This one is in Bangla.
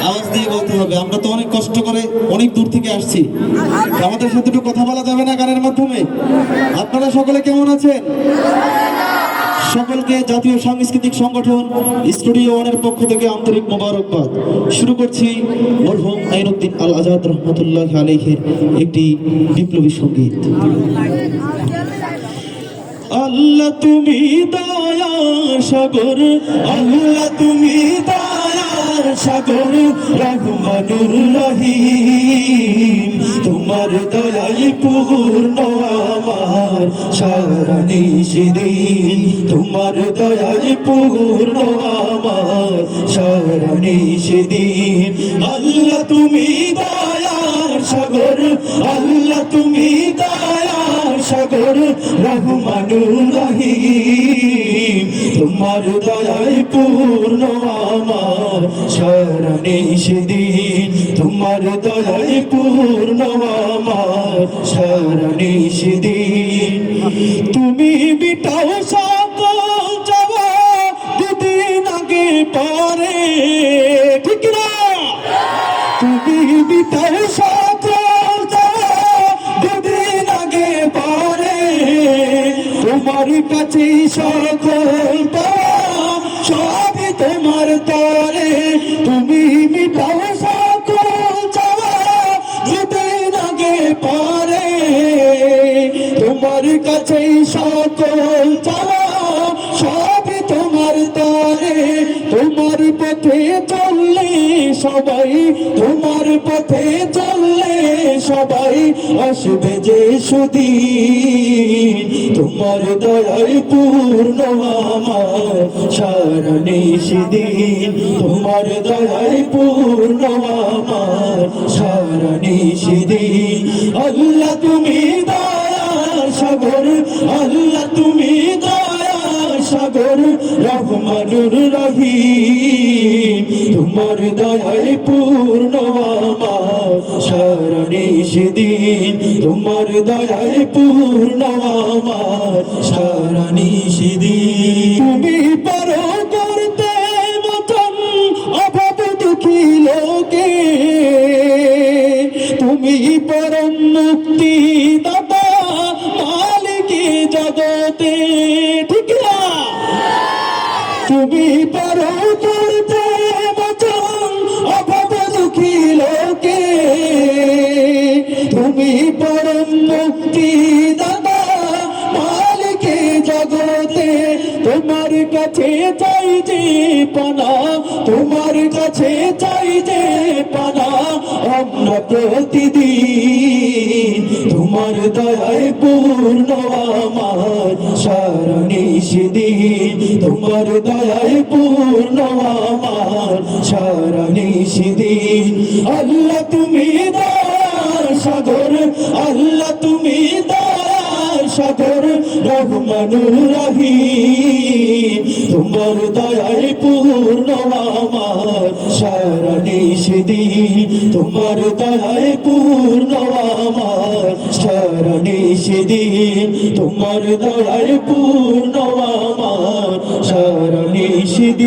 আওয়াজ দিয়ে বলতে হবে। আমরা তো অনেক কষ্ট করে অনেক দূর থেকে আসছি, আমাদের সাথে একটু কথা বলা যাবে না গানের মাধ্যমে? আপনারা সকলে কেমন আছেন? সকলকে জাতীয় সাংস্কৃতিক সংগঠন স্টুডিও ওয়ানের পক্ষ থেকে আন্তরিক মোবারকবাদ। শুরু করছি মরহুম আইনুদ্দিন আল আজাদ রহমতুল্লাহ আলাইহির একটি বিপ্লবী সঙ্গীত। আল্লাহ তুমি দয়ার সাগর, আল্লাহ তুমি দয়ার সাগর, রহমানুর রহিম, তোমার দয়াই পূর্ণ আমার সারা নিশিদিন, তোমার দয়াই পূর্ণ আমার সারা নিশিদিন। আল্লাহ তুমি দয়ার সাগর, আল্লাহ তুমি দয়ার সাগর, রহমানুর রহিম, তোমার দয়ায় পূর্ণ আমার সারা নিশিদিন, তোমার দয়ায় পূর্ণ আমার সারা নিশিদিন। তুমি মিটাও সকল চাওয়া দুদিন আগে পরে, ঠিক না? তুমি মিটাও সকল চাওয়া দুদিন আগে পরে, তোমার কাছে সকল পাওয়া সবই তোমার তরে। তুমি মিটাও সকল চাওয়া দুদিন আগে পরে, তোমার কাছে সকল চাওয়া সবই তোমার তরে। তোমার পথে চললে সবাই, তোমার পথে চললে সবাই আসবে যে সুদিন, তোমার দয়ায় পূর্ণ আমার সারা নিশিদিন, তোমার দয়ায় পূর্ণ আমার সারা নিশিদিন। আল্লাহ তুমি দয়ার সাগর, আল্লাহ তুমি দয়ার সাগর, রহমানুর রহিম, তোমার দয়ায় পূর্ণ আমার সারা নিশিদিন, তোমার দয়ায় পূর্ণ আমার সারা নিশিদিন। তুমি পারো করতে মতন অভাব দুঃখী লোকে, তুমি পরম মুক্তি দাতা মালিকি জগতে, ঠিক না? তুমি পারো করতে মতন অভাব দুঃখী লোকে, তুমি পরম মুক্তি দাতা মালিকে জগতে। তোমার কাছে চাই যে পানা, তোমার কাছে চাই যে পানা আমরা প্রতিদিন, তোমার দয়ায় পূর্ণ আমার সারা নিশিদিন, তোমার দয়ায় পূর্ণ আমার সারা নিশিদিন। আল্লাহ তুমি দয়ার সাগর, আল্লাহ তুমি দয়ার সাগর, রহমানুর রহিম, তোমার দয়ায় পূর্ণ আমার সারা নিশিদিন, তোমার দয়ায় পূর্ণ আমার সারা নিশিদিন, তোমার দয়ায় পূর্ণ আমার সারা নিশিদিন।